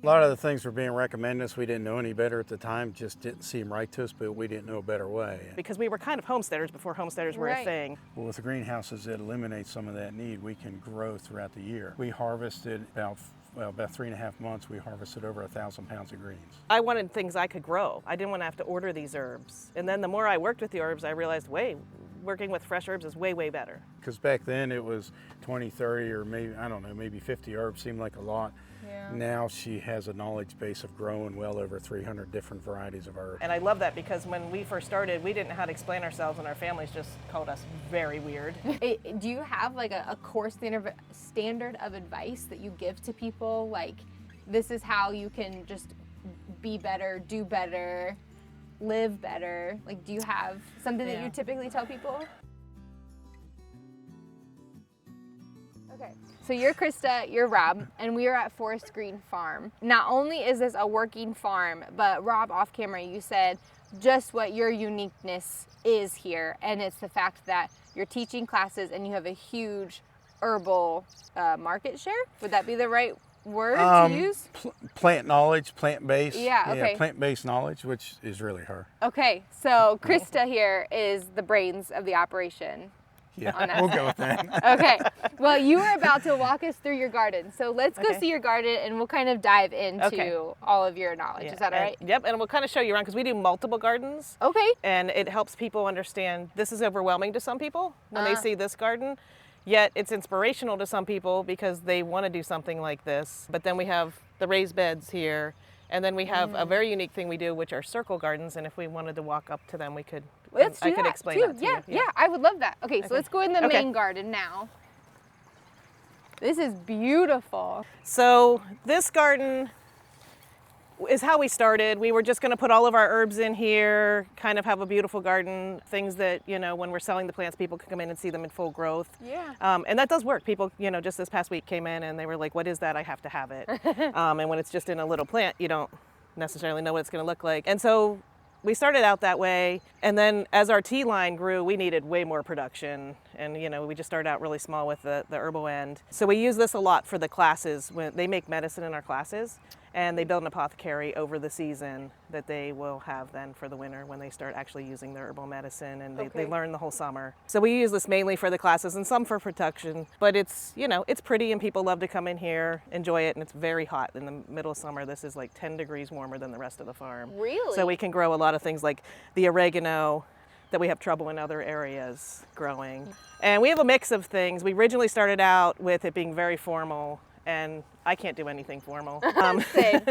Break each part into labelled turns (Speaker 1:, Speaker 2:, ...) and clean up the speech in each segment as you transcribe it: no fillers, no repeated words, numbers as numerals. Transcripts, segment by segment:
Speaker 1: A lot of the things were being recommended us. We didn't know any better at the time, just didn't seem right to us, but we didn't know a better way.
Speaker 2: Because we were kind of homesteaders before homesteaders were a thing.
Speaker 1: Well, with the greenhouses, it eliminates some of that need. We can grow throughout the year. We harvested about 3.5 months, we harvested over 1,000 pounds of greens.
Speaker 2: I wanted things I could grow. I didn't want to have to order these herbs. And then the more I worked with the herbs, I realized, working with fresh herbs is way, way better.
Speaker 1: Because back then it was 20, 30, or maybe, I don't know, maybe 50 herbs seemed like a lot.
Speaker 3: Yeah.
Speaker 1: Now she has a knowledge base of growing well over 300 different varieties of herbs.
Speaker 2: And I love that because when we first started, we didn't know how to explain ourselves and our families just called us very weird.
Speaker 3: Do you have like a core standard of advice that you give to people? Like, this is how you can just be better, do better, live better? Like, do you have something that you typically tell people? Okay, so you're Krista, you're Rob, and we are at Forrest Green Farm. Not only is this a working farm, but Rob, off camera, you said just what your uniqueness is here, and it's the fact that you're teaching classes and you have a huge herbal market share. Would that be the right word to use?
Speaker 1: Plant knowledge, plant-based.
Speaker 3: Yeah, okay.
Speaker 1: Yeah, plant-based knowledge, which is really her.
Speaker 3: Okay, so Krista here is the brains of the operation.
Speaker 1: Yeah, we'll go with that.
Speaker 3: Okay, well, you are about to walk us through your garden. So let's go see your garden and we'll kind of dive into all of your knowledge. Is that all right?
Speaker 2: Yep, and we'll kind of show you around because we do multiple gardens.
Speaker 3: Okay.
Speaker 2: And it helps people understand this is overwhelming to some people when they see this garden. Yet it's inspirational to some people because they want to do something like this. But then we have the raised beds here. And then we have a very unique thing we do, which are circle gardens. And if we wanted to walk up to them, we could. I could explain that to you.
Speaker 3: Yeah, I would love that. Okay, so let's go in the main garden now. This is beautiful.
Speaker 2: So this garden is how we started. We were just going to put all of our herbs in here, kind of have a beautiful garden, things that, when we're selling the plants, people can come in and see them in full growth.
Speaker 3: Yeah.
Speaker 2: And that does work. People, just this past week came in and they were like, what is that? I have to have it. And when it's just in a little plant, you don't necessarily know what it's going to look like. And so we started out that way. And then as our tea line grew, we needed way more production. And, we just started out really small with the herbal end. So we use this a lot for the classes. When they make medicine in our classes, and they build an apothecary over the season that they will have then for the winter when they start actually using their herbal medicine, and they learn the whole summer. So we use this mainly for the classes and some for production, but it's, it's pretty and people love to come in here, enjoy it, and it's very hot in the middle of summer. This is like 10 degrees warmer than the rest of the farm.
Speaker 3: Really?
Speaker 2: So we can grow a lot of things like the oregano that we have trouble in other areas growing. And we have a mix of things. We originally started out with it being very formal, and I can't do anything formal.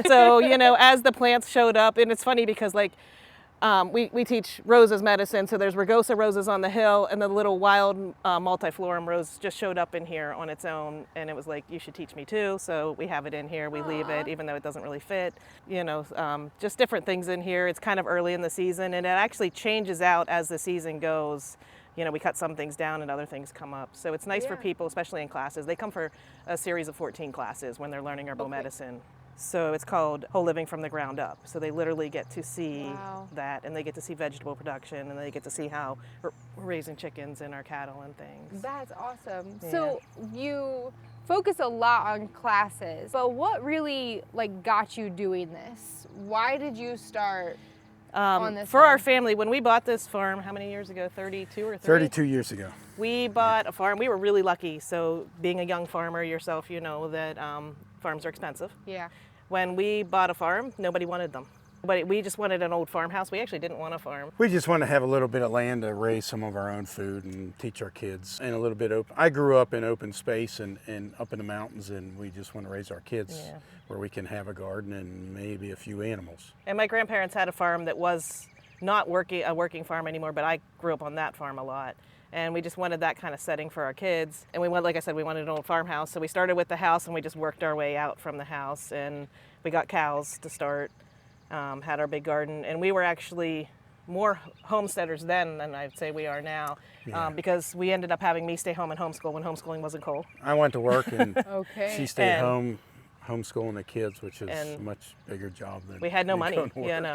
Speaker 2: So, as the plants showed up, and it's funny because we teach roses medicine, so there's rugosa roses on the hill, and the little wild multiflorum rose just showed up in here on its own, and it was like, you should teach me too, so we have it in here, we leave it, even though it doesn't really fit, just different things in here. It's kind of early in the season, and it actually changes out as the season goes. We cut some things down and other things come up. So it's nice for people, especially in classes. They come for a series of 14 classes when they're learning herbal medicine. So it's called Whole Living from the Ground Up. So they literally get to see that, and they get to see vegetable production, and they get to see how we're raising chickens and our cattle and things.
Speaker 3: That's awesome. Yeah. So you focus a lot on classes, but what really got you doing this? Why did you start on this
Speaker 2: for our family, when we bought this farm, how many years ago? 32 or 30?
Speaker 1: 32 years ago.
Speaker 2: We bought a farm. We were really lucky. So being a young farmer yourself, you know that farms are expensive.
Speaker 3: Yeah.
Speaker 2: When we bought a farm, nobody wanted them. But we just wanted an old farmhouse. We actually didn't want a farm.
Speaker 1: We just want to have a little bit of land to raise some of our own food and teach our kids, and a little bit open. I grew up in open space and up in the mountains, and we just want to raise our kids where we can have a garden and maybe a few animals.
Speaker 2: And my grandparents had a farm that was not a working farm anymore, but I grew up on that farm a lot. And we just wanted that kind of setting for our kids. And we went, like I said, we wanted an old farmhouse. So we started with the house, and we just worked our way out from the house. And we got cows to start. Had our big garden, and we were actually more homesteaders then than I'd say we are now, because we ended up having me stay home and homeschool when homeschooling wasn't cool.
Speaker 1: I went to work, and she stayed home homeschooling the kids, which is a much bigger job than
Speaker 2: we had no money,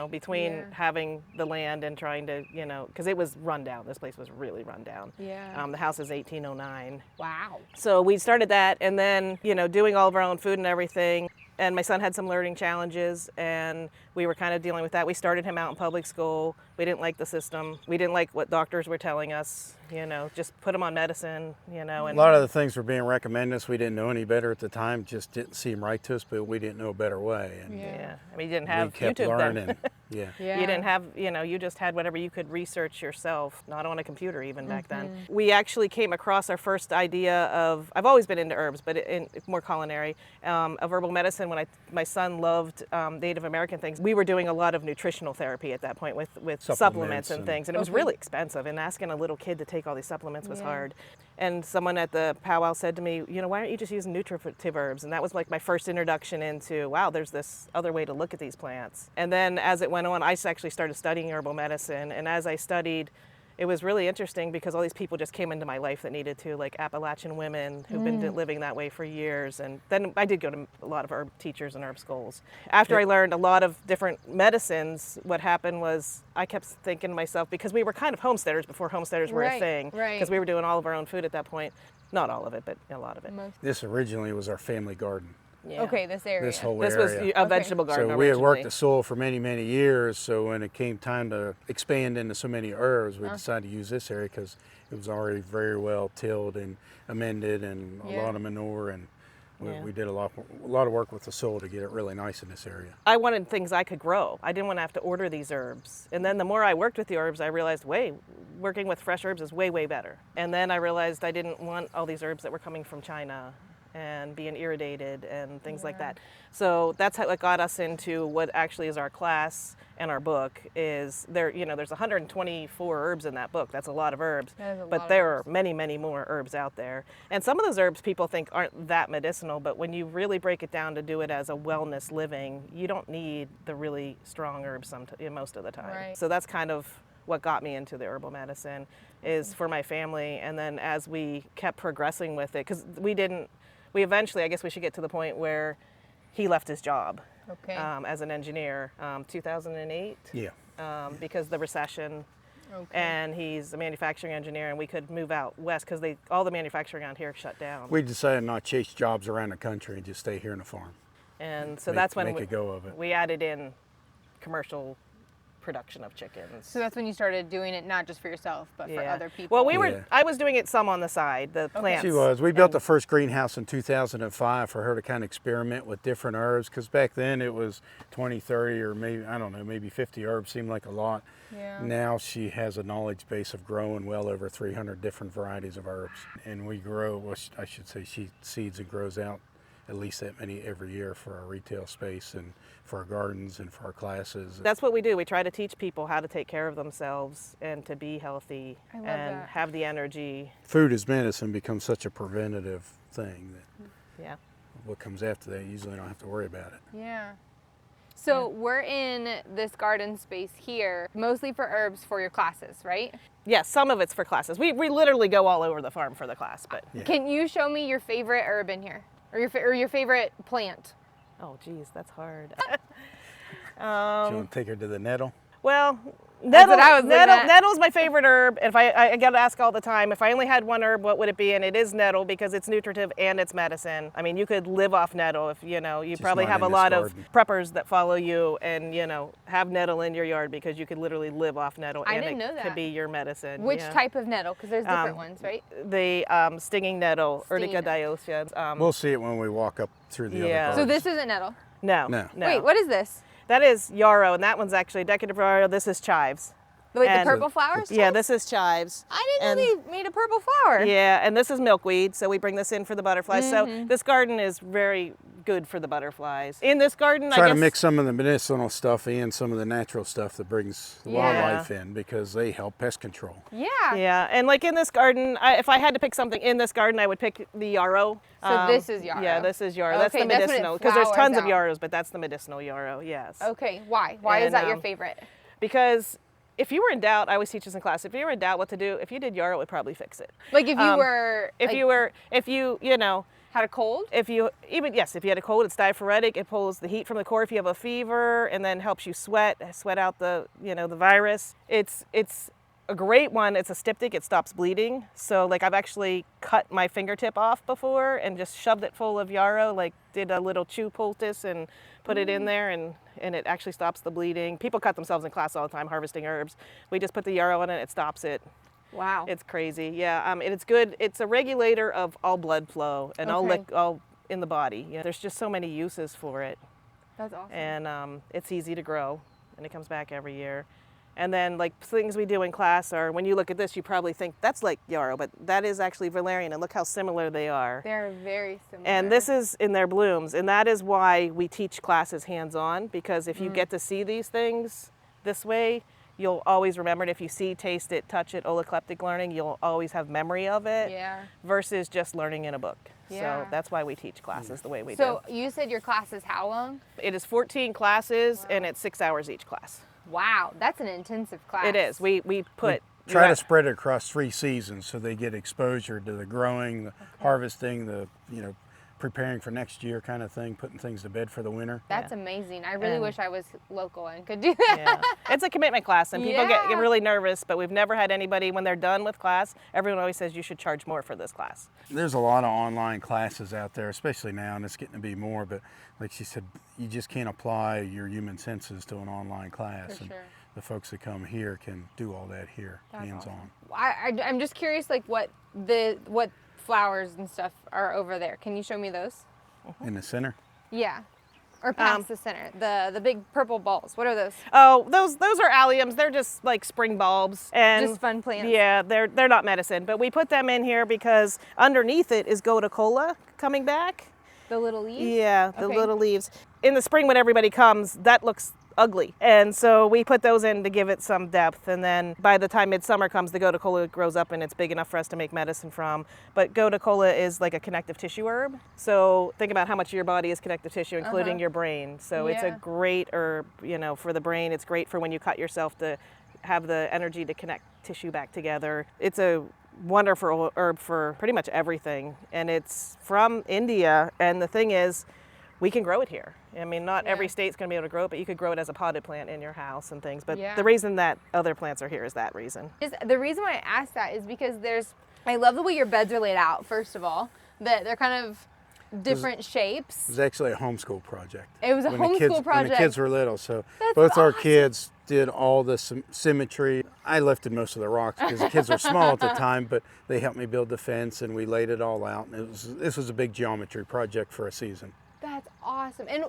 Speaker 2: between having the land and trying to, because it was run down. This place was really run down.
Speaker 3: Yeah.
Speaker 2: The house is 1809.
Speaker 3: Wow.
Speaker 2: So we started that, and then, doing all of our own food and everything. And my son had some learning challenges, and we were kind of dealing with that. We started him out in public school. We didn't like the system. We didn't like what doctors were telling us, just put him on medicine, And
Speaker 1: A lot of the things were being recommended us. We didn't know any better at the time, just didn't seem right to us, but we didn't know a better way. And
Speaker 2: yeah. I mean, you didn't have
Speaker 1: we kept
Speaker 2: YouTube
Speaker 1: learning.
Speaker 2: then.
Speaker 1: Yeah.
Speaker 2: You didn't have, you just had whatever you could research yourself, not on a computer even back then. We actually came across our first idea of, I've always been into herbs, but in more culinary, of herbal medicine when my son loved Native American things. We were doing a lot of nutritional therapy at that point with supplements and things, and it was really expensive, and asking a little kid to take all these supplements was hard. And someone at the powwow said to me, why aren't you just using nutritive herbs? And that was like my first introduction into, wow, there's this other way to look at these plants. And then as it went on, I actually started studying herbal medicine. And as I studied, it was really interesting because all these people just came into my life that needed to, like Appalachian women who've been living that way for years. And then I did go to a lot of herb teachers and herb schools. After I learned a lot of different medicines, what happened was I kept thinking to myself, because we were kind of homesteaders before homesteaders were a thing, because we were doing all of our own food at that point. Not all of it, but a lot of it.
Speaker 1: This originally was our family garden.
Speaker 3: Yeah. Okay, this area.
Speaker 1: This whole
Speaker 2: This
Speaker 1: area.
Speaker 2: was a vegetable garden
Speaker 1: So we had worked
Speaker 2: originally.
Speaker 1: the soil for many, many years. So when it came time to expand into so many herbs, we decided to use this area because it was already very well tilled and amended, and a lot of manure, and we did a lot of work with the soil to get it really nice in this area.
Speaker 2: I wanted things I could grow. I didn't want to have to order these herbs. And then the more I worked with the herbs, I realized, working with fresh herbs is way, way better. And then I realized I didn't want all these herbs that were coming from China and being irrigated and things like that. So that's how it got us into what actually is our class and our book. Is there, there's 124 herbs in that book. That's a lot of herbs. But there are many, many more herbs out there. And some of those herbs people think aren't that medicinal, but when you really break it down to do it as a wellness living, you don't need the really strong herbs most of the time.
Speaker 3: Right.
Speaker 2: So that's kind of what got me into the herbal medicine, is for my family. And then as we kept progressing with it, because we eventually, I guess we should get to the point where he left his job as an engineer, 2008.
Speaker 1: Yeah.
Speaker 2: Because the recession, and he's a manufacturing engineer, and we could move out west because all the manufacturing out here shut down.
Speaker 1: We decided not to chase jobs around the country and just stay here on the farm.
Speaker 2: And so that's when
Speaker 1: make a go of it.
Speaker 2: We added in commercial production of chickens.
Speaker 3: So that's when you started doing it not just for yourself, but for other people.
Speaker 2: Well, I was doing it some on the side, the plants.
Speaker 1: She was. We built the first greenhouse in 2005 for her to kind of experiment with different herbs, because back then it was 20, 30, or maybe, I don't know, maybe 50 herbs seemed like a lot.
Speaker 3: Yeah.
Speaker 1: Now she has a knowledge base of growing well over 300 different varieties of herbs. And we grow, well, I should say she seeds and grows out at least that many every year for our retail space and for our gardens and for our classes.
Speaker 2: That's what we do. We try to teach people how to take care of themselves and to be healthy and have the energy.
Speaker 1: Food as medicine becomes such a preventative thing that what comes after that, you usually don't have to worry about it.
Speaker 3: Yeah. So we're in this garden space here, mostly for herbs for your classes, right?
Speaker 2: Yes, some of it's for classes. We literally go all over the farm for the class. But
Speaker 3: Can you show me your favorite herb in here? Or your favorite plant?
Speaker 2: Oh, geez, that's hard.
Speaker 1: Do you want to take her to the nettle?
Speaker 2: Well,
Speaker 3: Nettle's
Speaker 2: my favorite herb. If I got to ask all the time, if I only had one herb, what would it be? And it is nettle because it's nutritive and it's medicine. I mean, you could live off nettle if, you
Speaker 1: Just
Speaker 2: probably
Speaker 1: not
Speaker 2: have a
Speaker 1: in
Speaker 2: lot
Speaker 1: this
Speaker 2: of
Speaker 1: garden.
Speaker 2: preppers that follow you and, have nettle in your yard because you could literally live off nettle.
Speaker 3: I
Speaker 2: and
Speaker 3: didn't know
Speaker 2: it
Speaker 3: that.
Speaker 2: could be your medicine.
Speaker 3: Which type of nettle? Because there's different ones, right?
Speaker 2: The stinging nettle,
Speaker 3: Stinging
Speaker 2: Urtica
Speaker 3: nettle.
Speaker 2: dioecians.
Speaker 1: We'll see it when we walk up through the other gardens.
Speaker 3: So this isn't nettle?
Speaker 2: No.
Speaker 3: Wait, what is this?
Speaker 2: That is yarrow, and that one's actually decorative yarrow. This is chives.
Speaker 3: Wait, the
Speaker 2: And-
Speaker 3: purple flowers?
Speaker 2: Yeah, this is chives.
Speaker 3: I didn't know they made a purple flower.
Speaker 2: Yeah, and this is milkweed, so we bring this in for the butterflies.
Speaker 3: Mm-hmm.
Speaker 2: So this garden is very good for the butterflies. In this garden,
Speaker 1: Try
Speaker 2: I
Speaker 1: to
Speaker 2: guess,
Speaker 1: mix some of the medicinal stuff in, some of the natural stuff that brings the wildlife in, because they help pest control.
Speaker 3: Yeah.
Speaker 2: Yeah, and like in this garden, if I had to pick something in this garden, I would pick the yarrow.
Speaker 3: So this is yarrow.
Speaker 2: Yeah, this is yarrow.
Speaker 3: Okay,
Speaker 2: That's the
Speaker 3: that's when it
Speaker 2: medicinal, because there's tons of
Speaker 3: flowers out.
Speaker 2: yarrows, but that's the medicinal yarrow. Yes.
Speaker 3: Okay, why? Why is
Speaker 2: And,
Speaker 3: that your favorite?
Speaker 2: Because if you were in doubt, I always teach this in class. If you were in doubt what to do, if you did yarrow, it would probably fix it.
Speaker 3: Like if you were...
Speaker 2: If you
Speaker 3: had a cold?
Speaker 2: if you had a cold, it's diaphoretic. It pulls the heat from the core if you have a fever, and then helps you sweat out the the virus. It's a great one, it's a styptic, it stops bleeding. So like I've actually cut my fingertip off before and just shoved it full of yarrow, like did a little chew poultice and put it in there, and it actually stops the bleeding. People cut themselves in class all the time harvesting herbs. We just put the yarrow in it, it stops it.
Speaker 3: Wow.
Speaker 2: It's crazy, yeah. And it's good. It's a regulator of all blood flow and all in the body. Yeah, there's just so many uses for it.
Speaker 3: That's awesome.
Speaker 2: And it's easy to grow, and it comes back every year. And then like things we do in class are, when you look at this, you probably think that's like yarrow, but that is actually valerian, and look how similar they are.
Speaker 3: They're very similar.
Speaker 2: And this is in their blooms, and that is why we teach classes hands-on, because if you get to see these things this way, you'll always remember it. If you see, taste it, touch it, olecleptic learning, you'll always have memory of it, versus just learning in a book. So that's why we teach classes the way we do.
Speaker 3: So you said your class is how long?
Speaker 2: It is 14 classes, and it's 6 hours each class.
Speaker 3: Wow, that's an intensive class.
Speaker 2: It is. We put...
Speaker 1: Try to spread it across 3 seasons so they get exposure to the growing, the harvesting, the, preparing for next year kind of thing, putting things to bed for the winter.
Speaker 3: That's amazing. I really wish I was local and could do that.
Speaker 2: Yeah. It's a commitment class, and people get really nervous, but we've never had anybody, when they're done with class, everyone always says you should charge more for this class.
Speaker 1: There's a lot of online classes out there, especially now, and it's getting to be more, but like she said, you just can't apply your human senses to an online class.
Speaker 3: For sure.
Speaker 1: The folks that come here can do all that here, hands-on.
Speaker 3: Awesome. I'm just curious, like what flowers and stuff are over there. Can you show me those?
Speaker 1: In the center?
Speaker 3: Yeah. Or past the center. The big purple balls. What are those?
Speaker 2: Oh, those are alliums. They're just like spring bulbs. And
Speaker 3: just fun plants.
Speaker 2: Yeah, they're not medicine, but we put them in here because underneath it is goticola coming back.
Speaker 3: The little leaves?
Speaker 2: Yeah, the little leaves. In the spring when everybody comes, that looks ugly. And so we put those in to give it some depth. And then by the time midsummer comes, the goticola grows up and it's big enough for us to make medicine from. But goticola is like a connective tissue herb. So think about how much of your body is connective tissue, including your brain. So it's a great herb, for the brain. It's great for when you cut yourself to have the energy to connect tissue back together. It's a wonderful herb for pretty much everything. And it's from India. And the thing is, we can grow it here. I mean, not every state's going to be able to grow it, but you could grow it as a potted plant in your house and things. But the reason that other plants are here is that reason.
Speaker 3: The reason why I asked that is because I love the way your beds are laid out, first of all. That they're kind of different shapes.
Speaker 1: It was actually a homeschool project.
Speaker 3: It was a homeschool project.
Speaker 1: When the kids were little. So
Speaker 3: That's
Speaker 1: both our
Speaker 3: awesome.
Speaker 1: kids did all the symmetry. I lifted most of the rocks because the kids were small at the time, but they helped me build the fence and we laid it all out. And this was a big geometry project for a season.
Speaker 3: That's awesome. And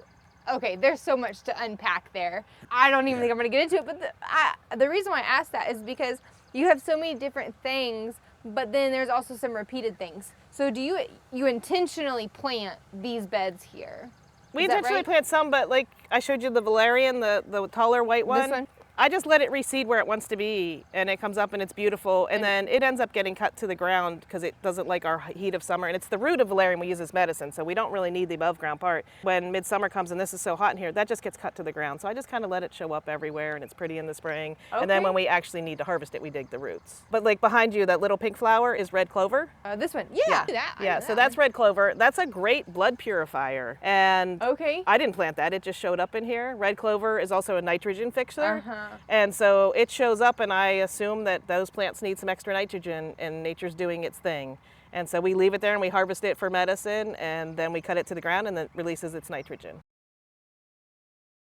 Speaker 3: okay, there's so much to unpack there. I don't even think I'm going to get into it, but the reason why I asked that is because you have so many different things, but then there's also some repeated things. So do you intentionally plant these beds here?
Speaker 2: We intentionally plant some, but like I showed you the valerian, the taller white one.
Speaker 3: This one?
Speaker 2: I just let it reseed where it wants to be, and it comes up and it's beautiful, and then it ends up getting cut to the ground because it doesn't like our heat of summer. And it's the root of valerian we use as medicine, so we don't really need the above ground part. When midsummer comes and this is so hot in here, that just gets cut to the ground. So I just kind of let it show up everywhere, and it's pretty in the spring. And then when we actually need to harvest it, we dig the roots. But like behind you, that little pink flower is red clover.
Speaker 3: This one? Yeah.
Speaker 2: Yeah, so that's red clover. That's a great blood purifier. And I didn't plant that, it just showed up in here. Red clover is also a nitrogen fixer. And so it shows up, and I assume that those plants need some extra nitrogen, and nature's doing its thing. And so we leave it there and we harvest it for medicine, and then we cut it to the ground and it releases its nitrogen.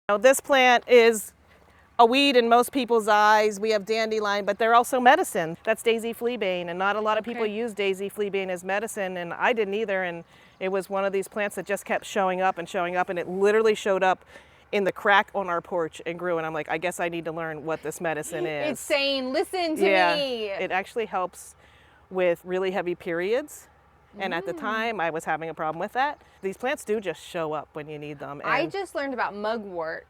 Speaker 2: Now, this plant is a weed in most people's eyes. We have dandelion, but they're also medicine. That's daisy fleabane, and not a lot of people use daisy fleabane as medicine, and I didn't either. And it was one of these plants that just kept showing up, and it literally showed up in the crack on our porch and grew, and I'm like, I guess I need to learn what this medicine is.
Speaker 3: It's saying, listen to me.
Speaker 2: It actually helps with really heavy periods, and at the time I was having a problem with that. These plants do just show up when you need them. And
Speaker 3: I just learned about mugwort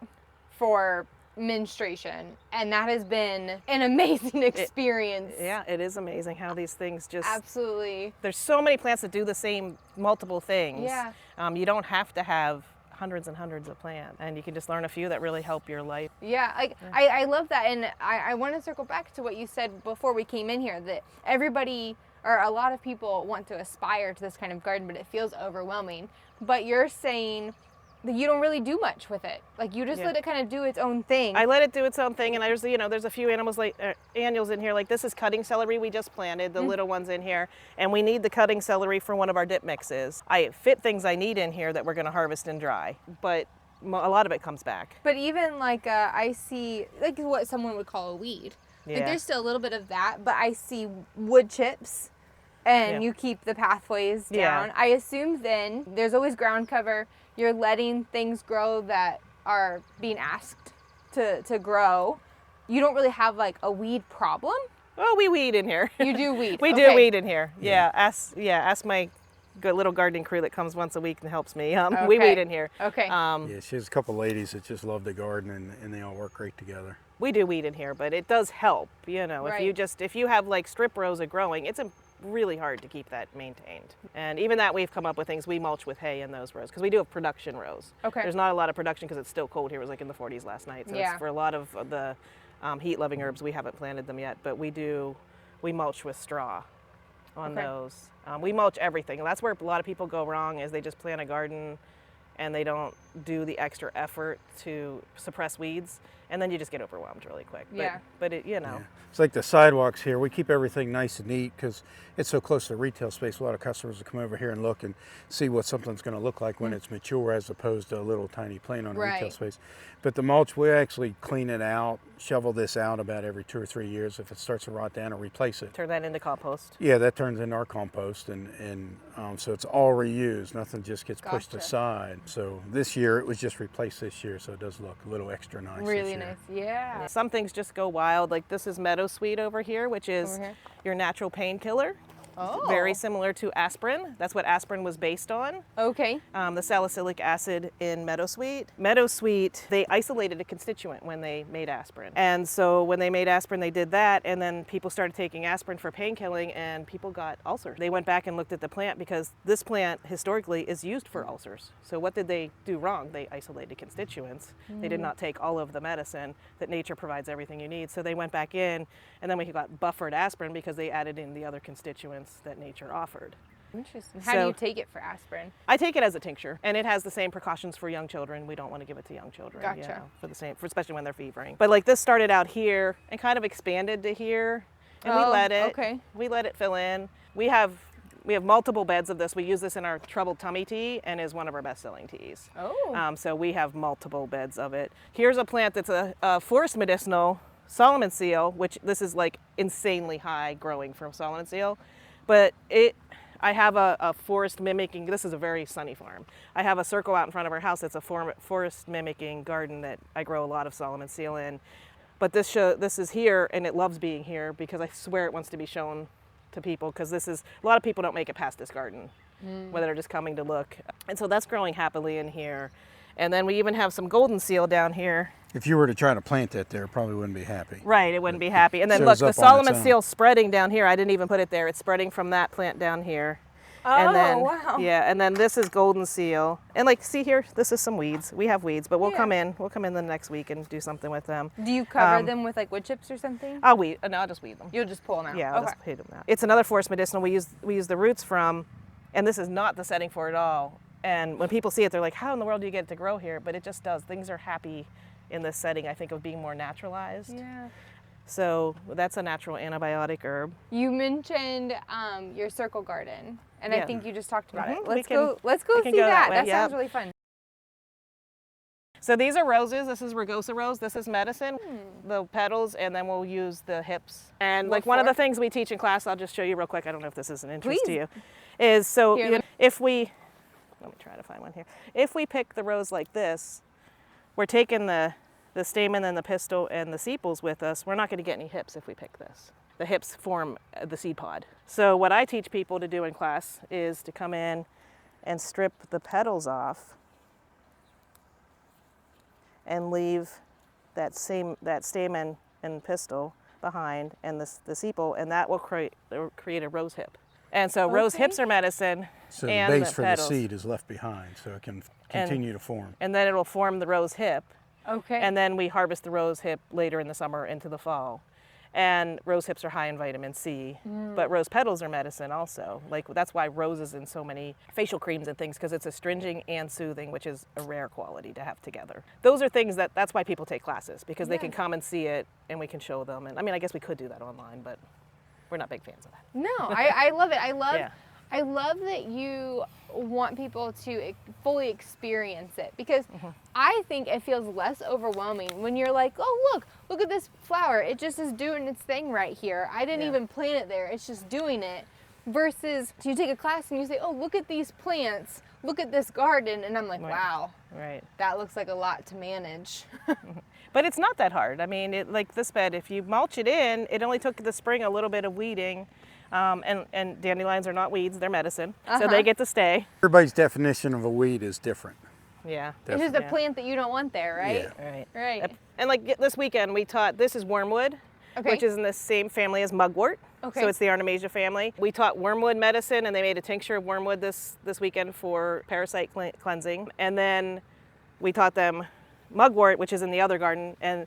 Speaker 3: for menstruation, and that has been an amazing experience.
Speaker 2: It is amazing how these things just...
Speaker 3: Absolutely.
Speaker 2: There's so many plants that do the same multiple things.
Speaker 3: Yeah.
Speaker 2: You don't have to have hundreds and hundreds of plants, and you can just learn a few that really help your life.
Speaker 3: I love that, and I want to circle back to what you said before we came in here, that everybody, or a lot of people, want to aspire to this kind of garden, but it feels overwhelming. But you're saying you don't really do much with it. Like you just let it kind of do its own thing.
Speaker 2: I let it do its own thing, and there's there's a few animals like annuals in here. Like this is cutting celery we just planted, the little ones in here, and we need the cutting celery for one of our dip mixes. I fit things I need in here that we're going to harvest and dry, but a lot of it comes back.
Speaker 3: But even like I see like what someone would call a weed. Like there's still a little bit of that, but I see wood chips. And you keep the pathways down. I assume then there's always ground cover. You're letting things grow that are being asked to grow. You don't really have like a weed problem.
Speaker 2: Oh, we weed in here.
Speaker 3: You do weed.
Speaker 2: We do weed in here. Yeah. Ask my good little gardening crew that comes once a week and helps me. We weed in here.
Speaker 3: Okay.
Speaker 1: She has a couple ladies that just love to garden, and they all work great together.
Speaker 2: We do weed in here, but it does help. If you have like strip rows of growing, it's really hard to keep that maintained. And even that we've come up with things. We mulch with hay in those rows because we do have production rows.
Speaker 3: Okay.
Speaker 2: There's not a lot of production because it's still cold here. It was like in the 40s last night. So it's for a lot of the heat-loving herbs, we haven't planted them yet, but we mulch with straw on those. We mulch everything. And that's where a lot of people go wrong is they just plant a garden and they don't do the extra effort to suppress weeds, and then you just get overwhelmed really quick. But it.
Speaker 1: It's like the sidewalks here. We keep everything nice and neat because it's so close to the retail space. A lot of customers will come over here and look and see what something's going to look like when it's mature, as opposed to a little tiny plant on a retail space. But the mulch, we actually clean it out, shovel this out about every 2 or 3 years. If it starts to rot down, or replace it.
Speaker 2: Turn that into compost.
Speaker 1: Yeah, that turns into our compost, and so it's all reused. Nothing just gets pushed aside. So this year it was just replaced this year, so it does look a little extra nice.
Speaker 3: Really nice, yeah.
Speaker 2: Some things just go wild. Like this is meadowsweet over here, which is your natural painkiller.
Speaker 3: Oh.
Speaker 2: Very similar to aspirin. That's what aspirin was based on.
Speaker 3: Okay.
Speaker 2: The salicylic acid in meadowsweet. Meadowsweet, they isolated a constituent when they made aspirin. And so when they made aspirin, they did that, and then people started taking aspirin for pain killing, and people got ulcers. They went back and looked at the plant because this plant historically is used for ulcers. So what did they do wrong? They isolated constituents. They did not take all of the medicine that nature provides everything you need. So they went back in, and then we got buffered aspirin because they added in the other constituents that nature offered.
Speaker 3: Interesting. How do you take it for aspirin?
Speaker 2: I take it as a tincture, and it has the same precautions for young children. We don't want to give it to young children.
Speaker 3: Gotcha.
Speaker 2: Especially when they're fevering. But like this started out here and kind of expanded to here, and we let it.
Speaker 3: Okay.
Speaker 2: We let it fill in. We have multiple beds of this. We use this in our troubled tummy tea, and is one of our best-selling teas.
Speaker 3: Oh.
Speaker 2: So we have multiple beds of it. Here's a plant that's a forest medicinal Solomon seal, which this is like insanely high growing for Solomon seal. But I have a forest mimicking, this is a very sunny farm. I have a circle out in front of our house that's a forest mimicking garden that I grow a lot of Solomon seal in. But this is here, and it loves being here because I swear it wants to be shown to people, because a lot of people don't make it past this garden, whether they're just coming to look. And so that's growing happily in here. And then we even have some golden seal down here.
Speaker 1: If you were to try to plant that there, it probably wouldn't be happy.
Speaker 2: Right, it wouldn't be happy. And then look, the Solomon seal spreading down here. I didn't even put it there. It's spreading from that plant down here.
Speaker 3: Oh,
Speaker 2: and then,
Speaker 3: wow.
Speaker 2: Yeah, and then this is golden seal. And like, see here, this is some weeds. We have weeds, but we'll come in the next week and do something with them.
Speaker 3: Do you cover them with like wood chips or something?
Speaker 2: I'll just weed them.
Speaker 3: You'll just pull them out?
Speaker 2: Yeah, I'll just weed them out. It's another forest medicinal we use the roots from, and this is not the setting for it at all. And when people see it, they're like, how in the world do you get it to grow here? But it just does. Things are happy in this setting, I think, of being more naturalized.
Speaker 3: Yeah.
Speaker 2: So that's a natural antibiotic herb.
Speaker 3: You mentioned your circle garden, and I think you just talked about it. Let's go see
Speaker 2: go
Speaker 3: that.
Speaker 2: way.
Speaker 3: That sounds really fun.
Speaker 2: So these are roses. This is rugosa rose. This is medicine, the petals, and then we'll use the hips. And like one of the things we teach in class, I'll just show you real quick. I don't know if this is an interest to you, is so if we, let me try to find one here. If we pick the rose like this, we're taking the stamen and the pistil and the sepals with us. We're not going to get any hips if we pick this. The hips form the seed pod. So what I teach people to do in class is to come in and strip the petals off and leave that stamen and pistil behind, and the sepal, and that will create a rose hip. And so rose hips are medicine.
Speaker 1: So the
Speaker 2: and
Speaker 1: base for
Speaker 2: petals.
Speaker 1: the seed is left behind, so it can continue to form.
Speaker 2: And then it'll form the rose hip.
Speaker 3: Okay.
Speaker 2: And then we harvest the rose hip later in the summer into the fall. And rose hips are high in vitamin C, but rose petals are medicine also. Like that's why rose is in so many facial creams and things, because it's astringent and soothing, which is a rare quality to have together. Those are things that's why people take classes, because they can come and see it and we can show them. And I mean, I guess we could do that online, but we're not big fans of that.
Speaker 3: No, I love it. I love that you want people to fully experience it, because I think it feels less overwhelming when you're like, oh, look at this flower. It just is doing its thing right here. I didn't even plant it there. It's just doing it. Versus you take a class and you say, oh, look at these plants. Look at this garden. And I'm like, wow, that looks like a lot to manage.
Speaker 2: But it's not that hard. I mean, like this bed, if you mulch it in, it only took the spring a little bit of weeding. And dandelions are not weeds, they're medicine. So they get to stay.
Speaker 1: Everybody's definition of a weed is different.
Speaker 2: Yeah.
Speaker 3: It's just a plant that you don't want there, right?
Speaker 1: Yeah.
Speaker 3: Right.
Speaker 2: And like this weekend we taught, this is wormwood, which is in the same family as mugwort. So it's the Artemisia family. We taught wormwood medicine, and they made a tincture of wormwood this weekend for parasite cleansing. And then we taught them mugwort, which is in the other garden, and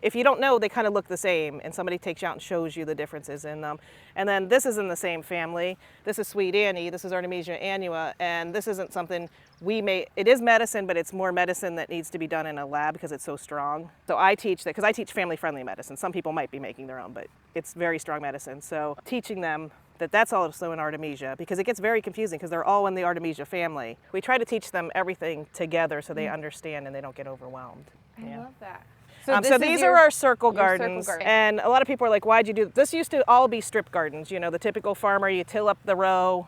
Speaker 2: if you don't know, they kind of look the same, and somebody takes you out and shows you the differences in them. And then this is in the same family. This is Sweet Annie, this is Artemisia annua, and this isn't something it is medicine, but it's more medicine that needs to be done in a lab because it's so strong. So I teach that, because I teach family-friendly medicine. Some people might be making their own, but it's very strong medicine. So teaching them that's also in Artemisia, because it gets very confusing because they're all in the Artemisia family. We try to teach them everything together so they understand and they don't get overwhelmed.
Speaker 3: I love that.
Speaker 2: So these are our circle gardens, and a lot of people are like, why'd you do this? Used to all be strip gardens, you know, the typical farmer, you till up the row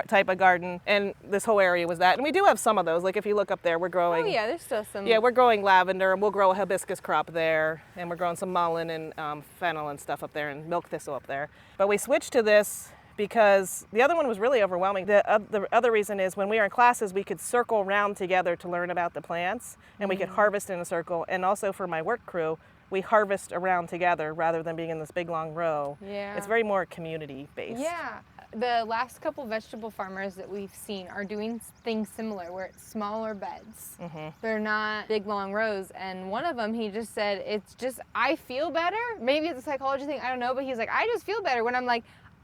Speaker 2: type of garden, and this whole area was that. And we do have some of those, like if you look up there, we're growing.
Speaker 3: Oh yeah, there's still some.
Speaker 2: Yeah, we're growing lavender, and we'll grow a hibiscus crop there, and we're growing some mullein and fennel and stuff up there, and milk thistle up there. But we switched to this because the other one was really overwhelming. The other reason is when we were in classes, we could circle around together to learn about the plants, and we could harvest in a circle. And also for my work crew, we harvest around together rather than being in this big long row.
Speaker 3: Yeah.
Speaker 2: It's very more community based.
Speaker 3: Yeah. The last couple vegetable farmers that we've seen are doing things similar, where it's smaller beds. They're not big long rows. And one of them, he just said, it's just, I feel better. Maybe it's a psychology thing, I don't know, but he's like, I just feel better when I'm like,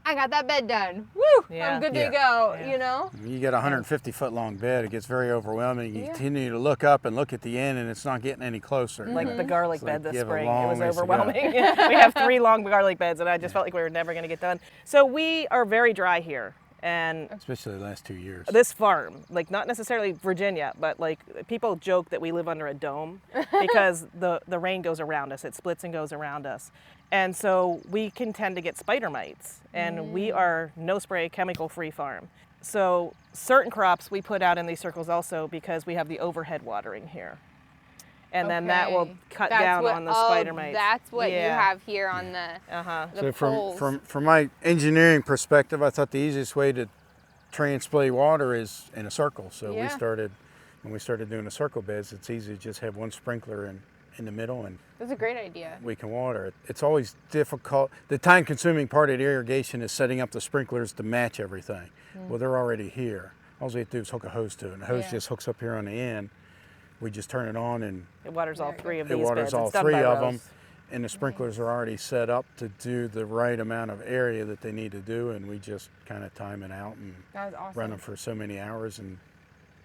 Speaker 3: I got that bed done. Woo! I'm good to go, you know?
Speaker 1: You get a 150-foot long bed, it gets very overwhelming. You continue to look up and look at the end, and it's not getting any closer.
Speaker 2: Like the garlic bed this spring, it was
Speaker 1: ways to go.
Speaker 2: overwhelming. We have 3 long garlic beds, and I just felt like we were never going to get done. So we are very dry here. And
Speaker 1: especially the last 2 years.
Speaker 2: This farm, like not necessarily Virginia, but like people joke that we live under a dome because the rain goes around us, it splits and goes around us. And so we can tend to get spider mites, and we are no spray, chemical free farm. So certain crops we put out in these circles also because we have the overhead watering here. And then that will cut down on the spider mites.
Speaker 3: That's what you have here on the poles.
Speaker 1: From my engineering perspective, I thought the easiest way to transplay water is in a circle. So when we started doing the circle beds, it's easy to just have one sprinkler in the middle, and
Speaker 3: that's a great idea.
Speaker 1: We can water it. It's always difficult. The time-consuming part of the irrigation is setting up the sprinklers to match everything. Well, they're already here. All we have to do is hook a hose to it, and the hose just hooks up here on the end. We just turn it on, and
Speaker 2: it waters all 3 of these beds.
Speaker 1: It waters all 3 of them, and the sprinklers are already set up to do the right amount of area that they need to do, and we just kind of time it out and run them for so many hours and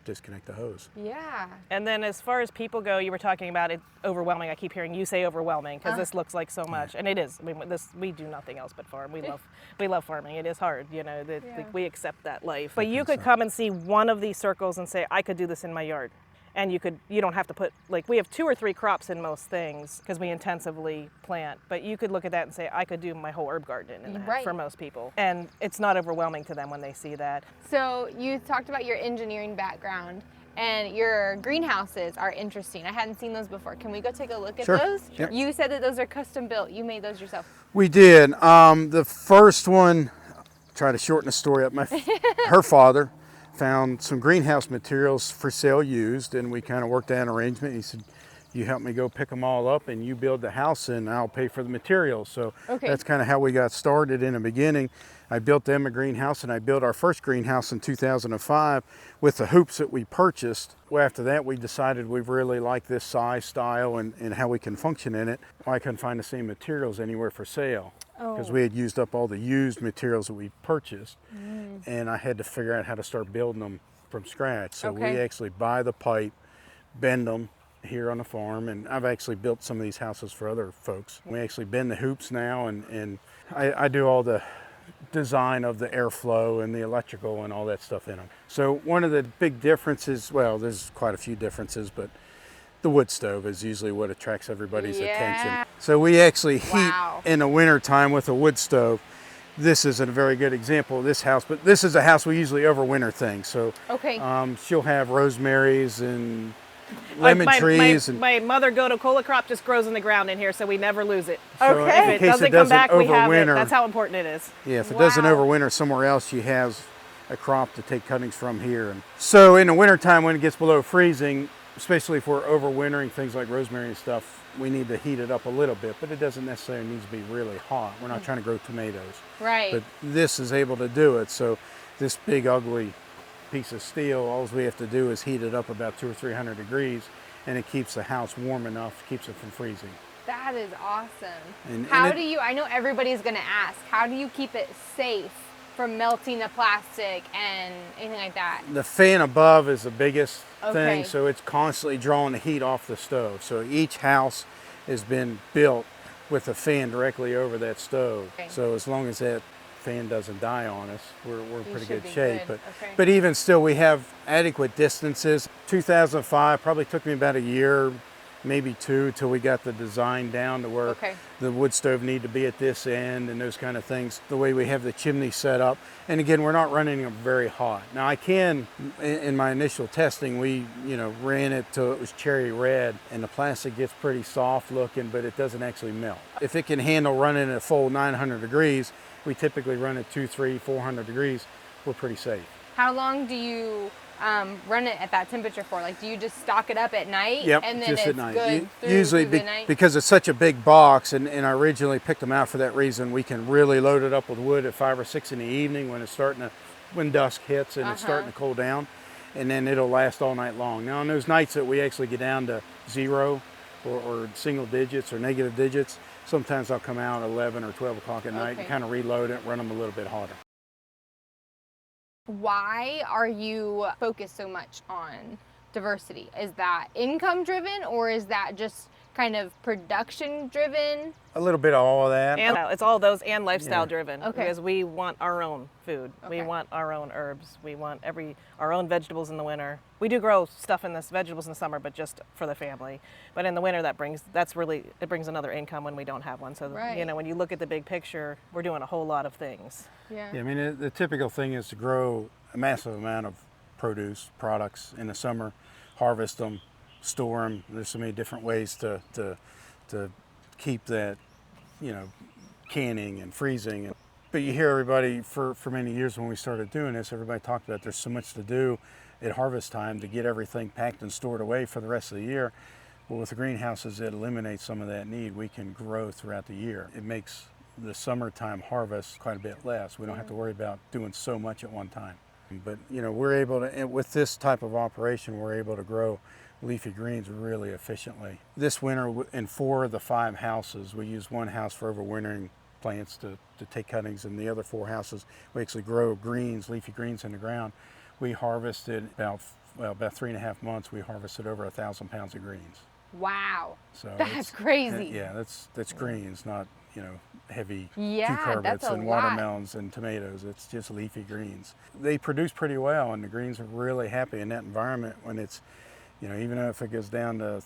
Speaker 1: disconnect the hose.
Speaker 3: Yeah.
Speaker 2: And then as far as people go, you were talking about it overwhelming. I keep hearing you say overwhelming because this looks like so much, and it is. I mean, we do nothing else but farm. We love farming. It is hard, you know. We accept that life. But you could come and see one of these circles and say, I could do this in my yard. And you don't have to put, like, we have 2 or 3 crops in most things because we intensively plant, but you could look at that and say, I could do my whole herb garden in that for most people. And it's not overwhelming to them when they see that.
Speaker 3: So you talked about your engineering background, and your greenhouses are interesting. I hadn't seen those before. Can we go take a look at those? Sure. You said that those are custom built. You made those yourself.
Speaker 1: We did. The first one, try to shorten the story up, her father found some greenhouse materials for sale used, and we kind of worked out an arrangement. He said, You help me go pick them all up and you build the house and I'll pay for the materials. So
Speaker 3: Okay.
Speaker 1: that's kind of how we got started in the beginning. I built them a greenhouse and I built our first greenhouse in 2005 with the hoops that we purchased. Well, after that, we decided we really like this size, style, and how we can function in it. Well, I couldn't find the same materials anywhere for sale because we had used up all the used materials that we purchased. And I had to figure out how to start building them from scratch. So we actually buy the pipe, bend them here on the farm, and I've actually built some of these houses for other folks. We actually bend the hoops now, and I do all the design of the airflow and the electrical and all that stuff in them. So one of the big differences, well, there's quite a few differences, but the wood stove is usually what attracts everybody's attention. So we actually heat in the winter time with a wood stove. This isn't a very good example of this house, but this is a house we usually overwinter things. So she'll have rosemaries and lemon trees.
Speaker 2: My mother goto cola crop just grows in the ground in here, so we never lose it.
Speaker 1: So
Speaker 2: If it doesn't come back, we have it. That's how important it is.
Speaker 1: Yeah, if it doesn't overwinter somewhere else, she has a crop to take cuttings from here. And so in the wintertime when it gets below freezing, especially if we're overwintering things like rosemary and stuff, we need to heat it up a little bit, but it doesn't necessarily need to be really hot. We're not trying to grow tomatoes.
Speaker 3: Right.
Speaker 1: But this is able to do it. So this big ugly piece of steel, all we have to do is heat it up about 200 or 300 degrees, and it keeps the house warm enough, keeps it from freezing.
Speaker 3: That is awesome.
Speaker 1: And
Speaker 3: how do you, I know everybody's gonna ask, how do you keep it safe from melting the plastic and anything like that?
Speaker 1: The fan above is the biggest thing, so it's constantly drawing the heat off the stove. So each house has been built with a fan directly over that stove. So as long as that fan doesn't die on us, we're in pretty good shape. But even still, we have adequate distances. 2005 probably took me about a year, maybe two, till we got the design down to where the wood stove need to be at this end and those kind of things. The way we have the chimney set up, and again, we're not running them very hot. Now I can, in my initial testing, we ran it till it was cherry red, and the plastic gets pretty soft looking, but it doesn't actually melt. If it can handle running at a full 900 degrees, we typically run at 200, 300, 400 degrees. We're pretty safe.
Speaker 3: How long do you run it at that temperature for? Like, do you just stock it up at night?
Speaker 1: Yep,
Speaker 3: and then
Speaker 1: just
Speaker 3: it's
Speaker 1: at night.
Speaker 3: good
Speaker 1: Usually
Speaker 3: through the night?
Speaker 1: Because it's such a big box, and I originally picked them out for that reason, we can really load it up with wood at 5 or 6 in the evening when dusk hits and it's starting to cool down, and then it'll last all night long. Now on those nights that we actually get down to 0 or single digits or negative digits, sometimes I'll come out at 11 or 12 o'clock at night and kind of reload it, run them a little bit hotter.
Speaker 3: Why are you focused so much on diversity? Is that income driven, or is that just kind of production driven?
Speaker 1: A little bit of all of that.
Speaker 2: And it's all those and lifestyle driven, because we want our own food. We want our own herbs. We want our own vegetables in the winter. We do grow stuff vegetables in the summer, but just for the family. But in the winter, it brings another income when we don't have one. So when you look at the big picture, we're doing a whole lot of things.
Speaker 1: Yeah, I mean, the typical thing is to grow a massive amount of products in the summer, harvest them, store them. There's so many different ways to keep that, canning and freezing. But you hear everybody, for many years when we started doing this, everybody talked about there's so much to do at harvest time to get everything packed and stored away for the rest of the year. Well, with the greenhouses, it eliminates some of that need. We can grow throughout the year. It makes the summertime harvest quite a bit less. We don't have to worry about doing so much at one time. But we're able to, with this type of operation, we're able to grow leafy greens really efficiently. This winter, in 4 of the 5 houses, we use one house for overwintering plants to take cuttings, and the other 4 houses we actually grow leafy greens in the ground. We harvested about 3.5 months. We harvested over 1,000 pounds of greens.
Speaker 3: Wow,
Speaker 1: so
Speaker 3: that's crazy.
Speaker 1: Yeah, that's greens, not heavy
Speaker 3: cucurbits
Speaker 1: and watermelons and tomatoes. It's just leafy greens. They produce pretty well, and the greens are really happy in that environment when it's, even if it goes down to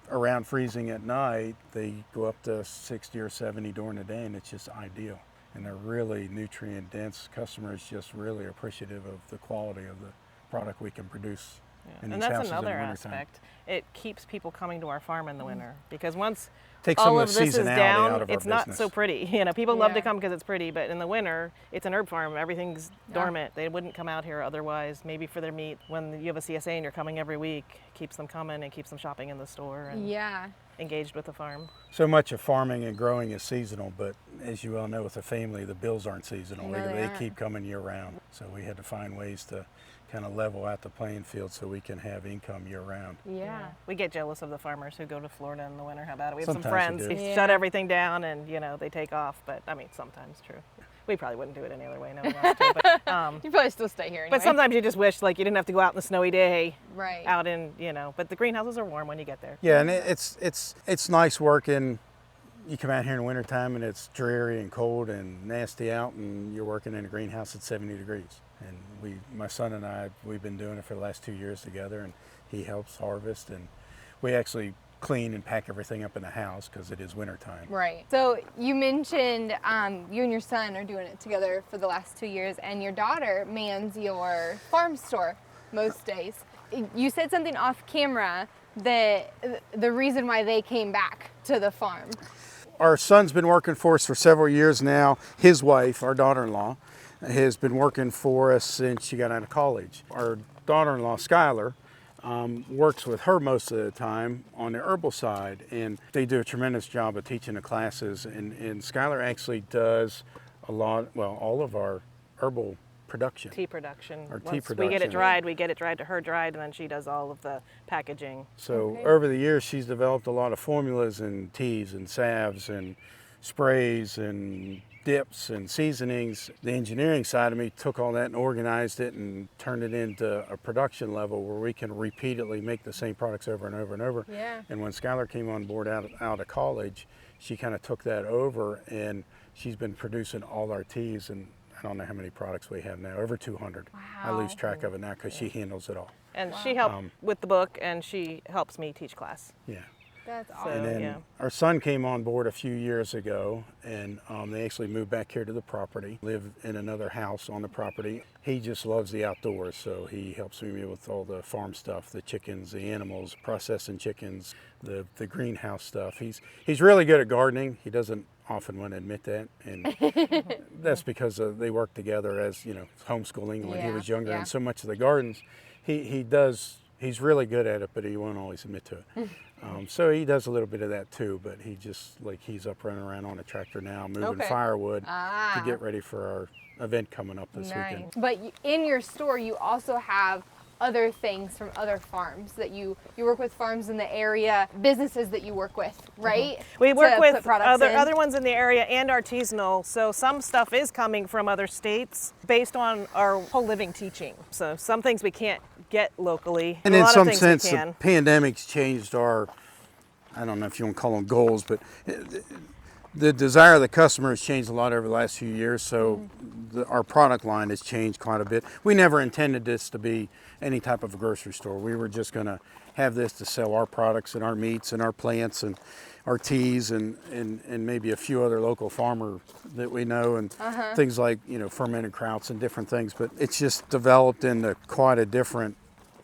Speaker 1: around freezing at night, they go up to 60 or 70 during the day, and it's just ideal. And they're really nutrient dense. Customers just really appreciative of the quality of the product we can produce in
Speaker 2: And
Speaker 1: these
Speaker 2: that's
Speaker 1: houses in the
Speaker 2: another
Speaker 1: wintertime.
Speaker 2: aspect. It keeps people coming to our farm in the winter because once
Speaker 1: Takes some
Speaker 2: all
Speaker 1: of
Speaker 2: of
Speaker 1: the
Speaker 2: this is
Speaker 1: seasonality
Speaker 2: down,
Speaker 1: out of our
Speaker 2: it's not
Speaker 1: business.
Speaker 2: so pretty. You know, people love to
Speaker 3: Yeah.
Speaker 2: come because it's pretty, but in the winter, it's an herb farm. Everything's dormant. They wouldn't come out here otherwise, maybe for their meat. When you have a CSA and you're coming every week, keeps them coming and keeps them shopping in the store and
Speaker 3: Yeah.
Speaker 2: engaged with the farm.
Speaker 1: So much of farming and growing is seasonal, but as you well know, with a family, the bills aren't seasonal.
Speaker 3: No, they
Speaker 1: they
Speaker 3: aren't.
Speaker 1: keep coming year round. So we had to find ways to kind of level out the playing field so we can have income year round.
Speaker 3: Yeah.
Speaker 2: We get jealous of the farmers who go to Florida in the winter. How about it? We have some
Speaker 1: Sometimes we
Speaker 2: friends
Speaker 1: do.
Speaker 2: who
Speaker 3: Yeah.
Speaker 2: shut everything down and, you know, they take off. But I mean, sometimes true. We probably wouldn't do it any other way. No one wants to. But,
Speaker 3: You probably still stay here anyway.
Speaker 2: but sometimes you just wish like you didn't have to go out on a snowy day
Speaker 3: Right.
Speaker 2: out in, you know, but the greenhouses are warm when you get there.
Speaker 1: Yeah, and it's nice working. You come out here in the wintertime and it's dreary and cold and nasty out, and you're working in a greenhouse at 70 degrees. And my son and I, we've been doing it for the last 2 years together, and he helps harvest, and we actually clean and pack everything up in the house because it is wintertime.
Speaker 3: Right. So you mentioned you and your son are doing it together for the last 2 years, and your daughter mans your farm store most days. You said something off camera that the reason why they came back to the farm.
Speaker 1: Our son's been working for us for several years now. His wife, our daughter-in-law, has been working for us since she got out of college. Our daughter-in-law, Skylar, works with her most of the time on the herbal side, and they do a tremendous job of teaching the classes. And Skylar actually does all of our herbal production.
Speaker 2: Tea production.
Speaker 1: Our tea
Speaker 2: Once we get
Speaker 1: production.
Speaker 2: it dried to her dried, and then she does all of the packaging.
Speaker 1: So over the years, she's developed a lot of formulas and teas and salves and sprays and dips and seasonings. The engineering side of me took all that and organized it and turned it into a production level where we can repeatedly make the same products over and over and over.
Speaker 3: Yeah.
Speaker 1: And when Skylar came on board out of college, she kind of took that over, and she's been producing all our teas, and I don't know how many products we have now, over 200. I lose track of it now because she handles it all.
Speaker 2: And she helped with the book, and she helps me teach class.
Speaker 1: Yeah.
Speaker 3: That's
Speaker 2: So,
Speaker 3: awesome.
Speaker 1: And then
Speaker 2: yeah.
Speaker 1: our son came on board a few years ago, and they actually moved back here to the property, live in another house on the property. He just loves the outdoors, so he helps me with all the farm stuff, the chickens, the animals, processing chickens, the greenhouse stuff. He's really good at gardening. He doesn't often want to admit that, and that's because they work together as, you know, homeschooling when he
Speaker 3: Yeah,
Speaker 1: was younger,
Speaker 3: yeah.
Speaker 1: and so much of the gardens, he's really good at it, but he won't always admit to it. So he does a little bit of that too, but he's up running around on a tractor now, moving
Speaker 2: Okay.
Speaker 1: firewood to get ready for our event coming up this
Speaker 3: Nice.
Speaker 1: weekend.
Speaker 3: But in your store, you also have other things from other farms that you work with farms in the area, businesses that you work with, right?
Speaker 2: We work
Speaker 3: To
Speaker 2: with
Speaker 3: put products in.
Speaker 2: other ones in the area and artisanal, so some stuff is coming from other states based on our whole living teaching. So some things we can't get locally,
Speaker 1: And
Speaker 2: a
Speaker 1: in
Speaker 2: lot
Speaker 1: some
Speaker 2: of things
Speaker 1: sense,
Speaker 2: we
Speaker 1: the
Speaker 2: can.
Speaker 1: pandemic's changed I don't know if you want to call them goals, but the desire of the customer has changed a lot over the last few years, so our product line has changed quite a bit. We never intended this to be any type of a grocery store. We were just going to have this to sell our products and our meats and our plants and our teas and maybe a few other local farmer that we know, and things like, you know, fermented krauts and different things. But it's just developed into quite a different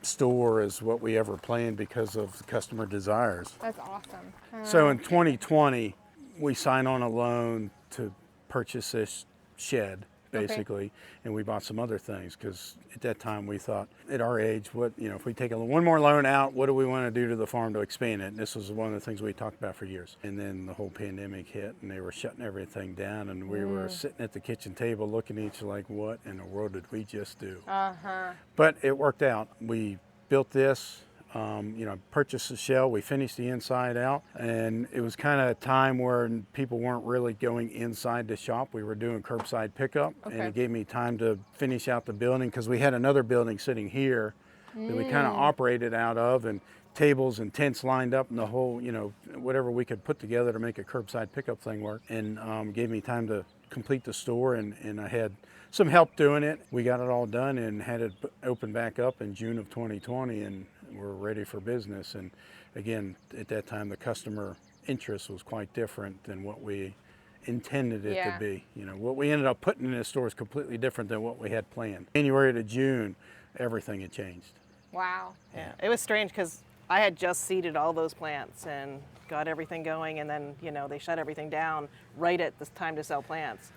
Speaker 1: store as what we ever planned because of the customer desires.
Speaker 3: That's awesome.
Speaker 1: So in 2020, we signed on a loan to purchase this shed, basically, and we bought some other things because at that time we thought, at our age, if we take one more loan out, what do we want to do to the farm to expand it? And this was one of the things we talked about for years. And then the whole pandemic hit, and they were shutting everything down, and we were sitting at the kitchen table looking at each other like, what in the world did we just do? But it worked out. We built this. Purchased the shell, we finished the inside out, and it was kind of a time where people weren't really going inside the shop. We were doing curbside pickup, and it gave me time to finish out the building because we had another building sitting here that we kind of operated out of, and tables and tents lined up, and the whole, whatever we could put together to make a curbside pickup thing work, and gave me time to complete the store, and I had some help doing it. We got it all done and had it open back up in June of 2020, and we're ready for business. And again, at that time, the customer interest was quite different than what we intended it to be. What we ended up putting in the store is completely different than what we had planned. January to June, everything had changed.
Speaker 3: Wow.
Speaker 2: Yeah, it was strange because I had just seeded all those plants and got everything going, and then, you know, they shut everything down right at the time to sell plants.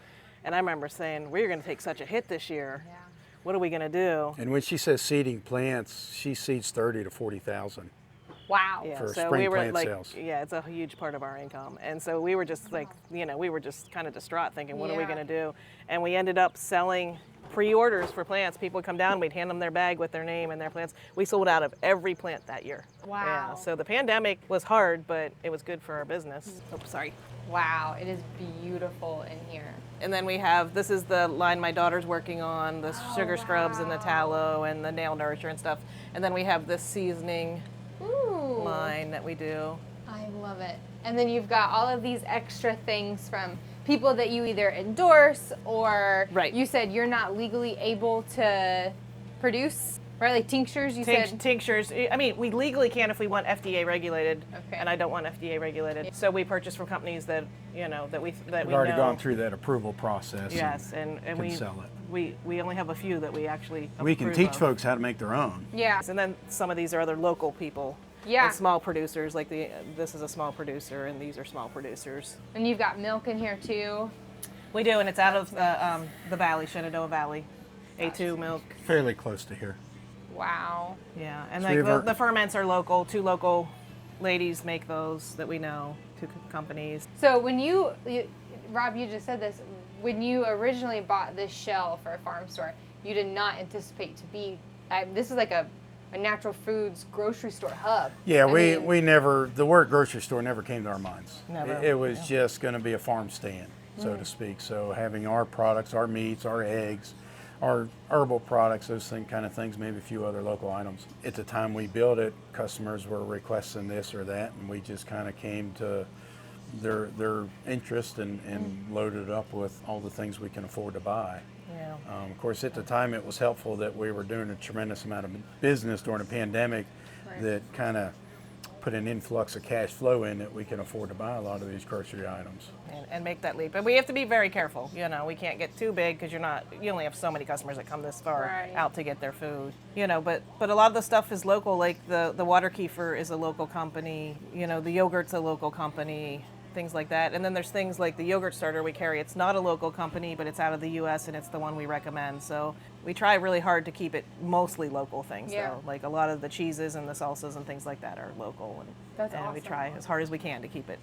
Speaker 2: And I remember saying, we're going to take such a hit this year.
Speaker 3: Yeah.
Speaker 2: What are we going to do?
Speaker 1: And when she says seeding plants, she seeds 30 to 40,000.
Speaker 3: Wow.
Speaker 2: Yeah,
Speaker 1: For
Speaker 2: so
Speaker 1: spring
Speaker 2: we were
Speaker 1: plant
Speaker 2: like,
Speaker 1: sales.
Speaker 2: yeah, it's a huge part of our income. And so we were just like, you know, we were just kind of distraught thinking, what are we
Speaker 3: Yeah.
Speaker 2: going to do? And we ended up selling pre-orders for plants. People would come down, we'd hand them their bag with their name and their plants. We sold out of every plant that year.
Speaker 3: Wow.
Speaker 2: Yeah, so the pandemic was hard, but it was good for our business. Oh, sorry.
Speaker 3: Wow. It is beautiful in here.
Speaker 2: And then we have, this is the line my daughter's working on, the sugar scrubs and the tallow and the nail nurture and stuff. And then we have this seasoning
Speaker 3: Ooh.
Speaker 2: line that we do.
Speaker 3: I love it. And then you've got all of these extra things from people that you either endorse or
Speaker 2: Right.
Speaker 3: you said you're not legally able to produce, right? Like tinctures, you said.
Speaker 2: Tinctures. I mean, we legally can if we want FDA regulated,
Speaker 3: Okay.
Speaker 2: and I don't want FDA regulated. So we purchase from companies that, you know, that we
Speaker 1: We've
Speaker 2: we
Speaker 1: already
Speaker 2: know.
Speaker 1: gone through that approval process.
Speaker 2: Yes, and
Speaker 1: can
Speaker 2: we
Speaker 1: sell it.
Speaker 2: We only have a few that we actually
Speaker 1: We can
Speaker 2: approve
Speaker 1: teach
Speaker 2: of.
Speaker 1: folks how to make their own.
Speaker 3: Yeah.
Speaker 2: And then some of these are other local people.
Speaker 3: Yeah.
Speaker 2: And small producers, like this is a small producer, and these are small producers.
Speaker 3: And you've got milk in here too.
Speaker 2: We do, and it's out of the valley, Shenandoah Valley, A2 milk.
Speaker 1: Fairly close to here.
Speaker 3: Wow.
Speaker 2: Yeah, and
Speaker 1: So
Speaker 2: like
Speaker 1: we've
Speaker 2: the ferments are local. 2 local ladies make those that we know. 2 companies.
Speaker 3: So when you Rob, you just said this, when you originally bought this shell for a farm store, you did not anticipate to be, this is like a natural foods grocery store hub.
Speaker 1: Yeah,
Speaker 3: I
Speaker 1: we
Speaker 3: mean,
Speaker 1: never, the word grocery store never came to our minds.
Speaker 2: Never,
Speaker 1: It was just going to be a farm stand, so to speak. So having our products, our meats, our eggs, our herbal products, those kind of things, maybe a few other local items. At the time we built it, customers were requesting this or that, and we just kind of came to their interest and loaded it up with all the things we can afford to buy.
Speaker 2: Yeah.
Speaker 1: Of course, at the time, it was helpful that we were doing a tremendous amount of business during the pandemic that kind of put an influx of cash flow in that we can afford to buy a lot of these grocery items.
Speaker 2: And make that leap. But we have to be very careful. You know, we can't get too big because you only have so many customers that come this far
Speaker 3: Right.
Speaker 2: out to get their food. You know, but a lot of the stuff is local. Like the water kefir is a local company. You know, the yogurt's a local company. Things like that. And then there's things like the yogurt starter we carry. It's not a local company, but it's out of the U.S. and it's the one we recommend. So we try really hard to keep it mostly local things,
Speaker 3: Yeah.
Speaker 2: though. Like a lot of the cheeses and the salsas and things like that are local. And,
Speaker 3: That's
Speaker 2: and we
Speaker 3: awesome.
Speaker 2: try as hard as we can to keep it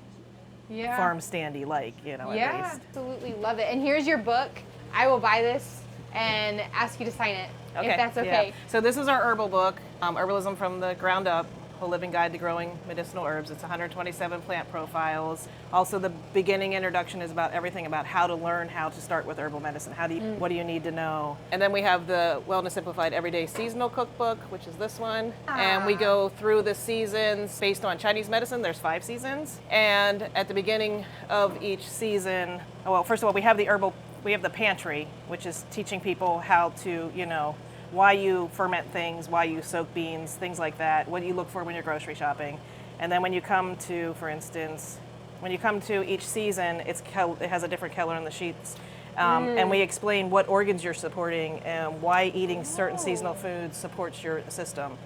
Speaker 3: Yeah.
Speaker 2: farm standy like, you know,
Speaker 3: Yeah,
Speaker 2: at least.
Speaker 3: absolutely love it. And here's your book. I will buy this and ask you to sign it, if that's okay.
Speaker 2: Yeah. So this is our herbal book, Herbalism from the Ground Up, Whole Living Guide to Growing Medicinal Herbs. It's 127 plant profiles. Also, the beginning introduction is about everything about how to learn how to start with herbal medicine. What do you need to know? And then we have the Wellness Simplified Everyday Seasonal Cookbook, which is this one. And we go through the seasons based on Chinese medicine. There's 5 seasons. And at the beginning of each season, well, first of all, we have the pantry, which is teaching people how to, you know, why you ferment things, why you soak beans, things like that, what do you look for when you're grocery shopping. And then when you come to, for instance, when you come to each season, it has a different color on the sheets. And we explain what organs you're supporting and why eating certain seasonal foods supports your system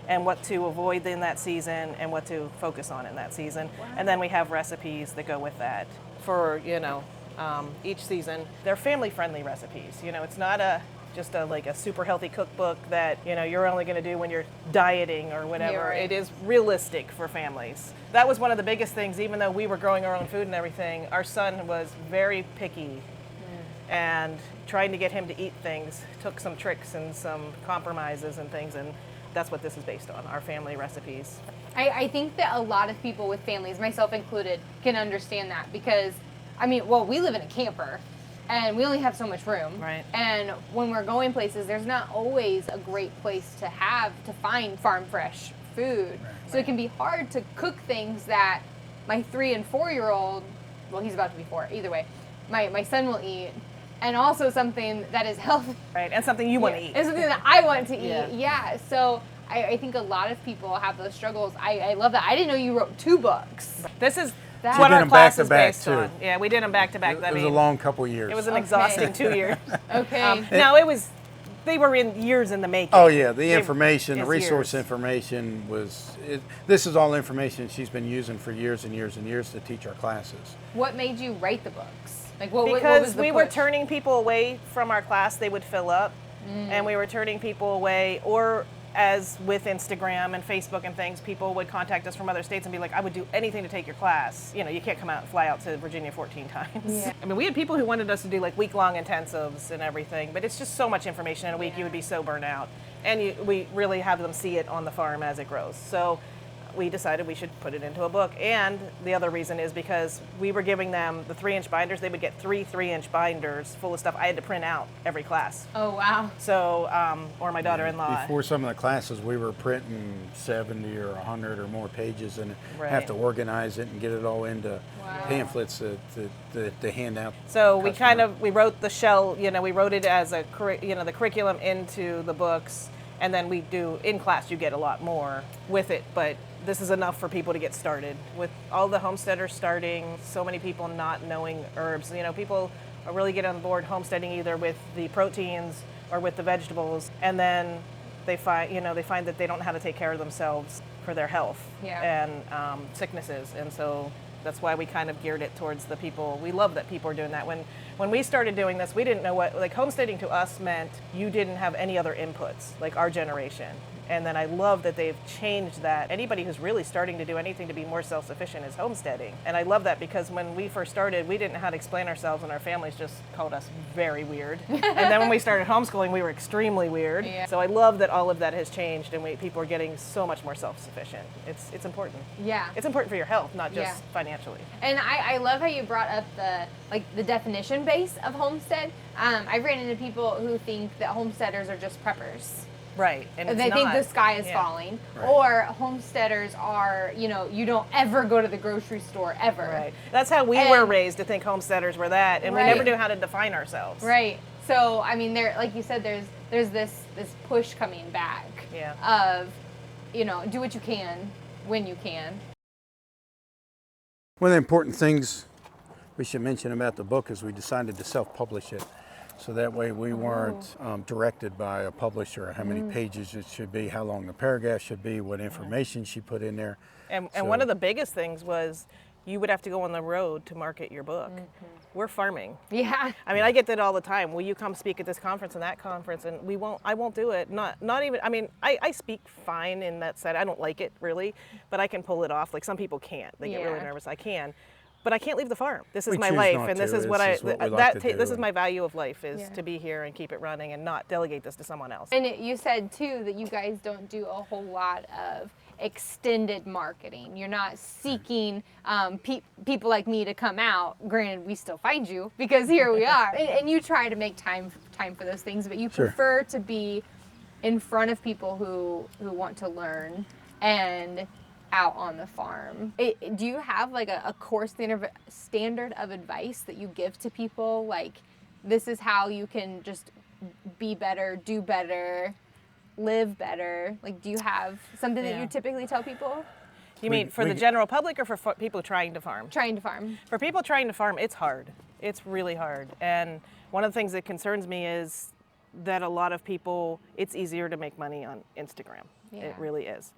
Speaker 2: and what to avoid in that season and what to focus on in that season. And then we have recipes that go with that for, you know, each season. They're family-friendly recipes. You know, it's not just a super healthy cookbook that, you know, you're only going to do when you're dieting or whatever.
Speaker 3: Yeah, right.
Speaker 2: It is realistic for families. That was one of the biggest things. Even though we were growing our own food and everything, our son was very picky, and trying to get him to eat things took some tricks and some compromises and things, and that's what this is based on, our family recipes.
Speaker 3: I think that a lot of people with families, myself included, can understand that because, I mean, well, we live in a camper and we only have so much room.
Speaker 2: Right.
Speaker 3: And when we're going places, there's not always a great place to find farm fresh food. So it can be hard to cook things that my 3 and 4-year-old, well, he's about to be 4, either way, my son will eat. And also something that is healthy.
Speaker 2: Right, and something you want to eat.
Speaker 3: And something that I want to eat.
Speaker 2: Yeah.
Speaker 3: Yeah. So I think a lot of people have those struggles. I love that. I didn't know you wrote 2 books.
Speaker 2: This is
Speaker 3: That-
Speaker 2: what
Speaker 1: We did
Speaker 2: our
Speaker 1: them
Speaker 2: class
Speaker 1: back to
Speaker 2: is
Speaker 1: back,
Speaker 2: based
Speaker 1: too.
Speaker 2: on. Yeah, we did them back to back.
Speaker 1: It was a long couple years.
Speaker 2: It was an
Speaker 3: Okay.
Speaker 2: exhausting 2 years.
Speaker 3: Okay.
Speaker 2: No, it was they were in years in the making.
Speaker 1: Oh yeah, the information, the
Speaker 2: it's
Speaker 1: resource
Speaker 2: years.
Speaker 1: information this is all information she's been using for years and years and years to teach our classes.
Speaker 3: What made you write the books? Like what
Speaker 2: Because
Speaker 3: was the
Speaker 2: we were
Speaker 3: push?
Speaker 2: turning people away from our class, they would fill up, and we were turning people away, or as with Instagram and Facebook and things, people would contact us from other states and be like, I would do anything to take your class. You know, you can't fly out to Virginia 14 times.
Speaker 3: Yeah.
Speaker 2: I mean, we had people who wanted us to do like week-long intensives and everything, but it's just so much information in a week, you would be so burnt out. And we really have them see it on the farm as it grows. So we decided we should put it into a book. And the other reason is because we were giving them the 3-inch binders. They would get 3 3-inch binders full of stuff I had to print out every class.
Speaker 3: Oh, wow.
Speaker 2: So, or my daughter-in-law.
Speaker 1: Before some of the classes, we were printing 70 or 100 or more pages and have to organize it and get it all into pamphlets to hand out.
Speaker 2: So we wrote the shell, we wrote it as the curriculum into the books, and then we do, in class you get a lot more with it, but this is enough for people to get started. With all the homesteaders starting, so many people not knowing herbs, people are really getting on board homesteading either with the proteins or with the vegetables, and then they find that they don't know how to take care of themselves for their health and sicknesses, and so that's why we kind of geared it towards the people. We love that people are doing that. When we started doing this, we didn't know homesteading to us meant you didn't have any other inputs, like our generation. And then I love that they've changed that. Anybody who's really starting to do anything to be more self-sufficient is homesteading. And I love that because when we first started, we didn't know how to explain ourselves, and our families just called us very weird. And then when we started homeschooling, we were extremely weird. Yeah. So I love that all of that has changed, and people are getting so much more self-sufficient. It's important.
Speaker 3: Yeah.
Speaker 2: It's important for your health, not just financially.
Speaker 3: And I love how you brought up the definition base of homestead. I've ran into people who think that homesteaders are just preppers.
Speaker 2: Right, and
Speaker 3: they think the sky is falling, or homesteaders are, you don't ever go to the grocery store ever.
Speaker 2: Right. That's how we were raised, to think homesteaders were that, and we never knew how to define ourselves.
Speaker 3: Right. So I mean, there, like you said, there's this push coming back of, do what you can when you can.
Speaker 1: One of the important things we should mention about the book is we decided to self-publish it. So that way we weren't directed by a publisher how many pages it should be, how long the paragraph should be, what information she put in there.
Speaker 2: And one of the biggest things was you would have to go on the road to market your book. We're farming.
Speaker 3: Yeah.
Speaker 2: I mean, I get that all the time. Will you come speak at this conference and that conference? And I won't do it. Not even, I mean, I speak fine in that set. I don't like it really, but I can pull it off. Like some people can't. They get really nervous. I can. But I can't leave the farm. This is my life, and this is this is my value of life, is to be here and keep it running and not delegate this to someone else.
Speaker 3: And you said too that you guys don't do a whole lot of extended marketing. You're not seeking people like me to come out. Granted, we still find you because here we are, and you try to make time for those things, but you prefer to be in front of people who want to learn and out on the farm. Do you have like a core standard of advice that you give to people? Like, this is how you can just be better, do better, live better. Like, do you have something that you typically tell people?
Speaker 2: You mean for the general public or for people trying to farm?
Speaker 3: Trying to farm.
Speaker 2: For people trying to farm, it's hard. It's really hard. And one of the things that concerns me is that a lot of people, it's easier to make money on Instagram. Yeah. It really is.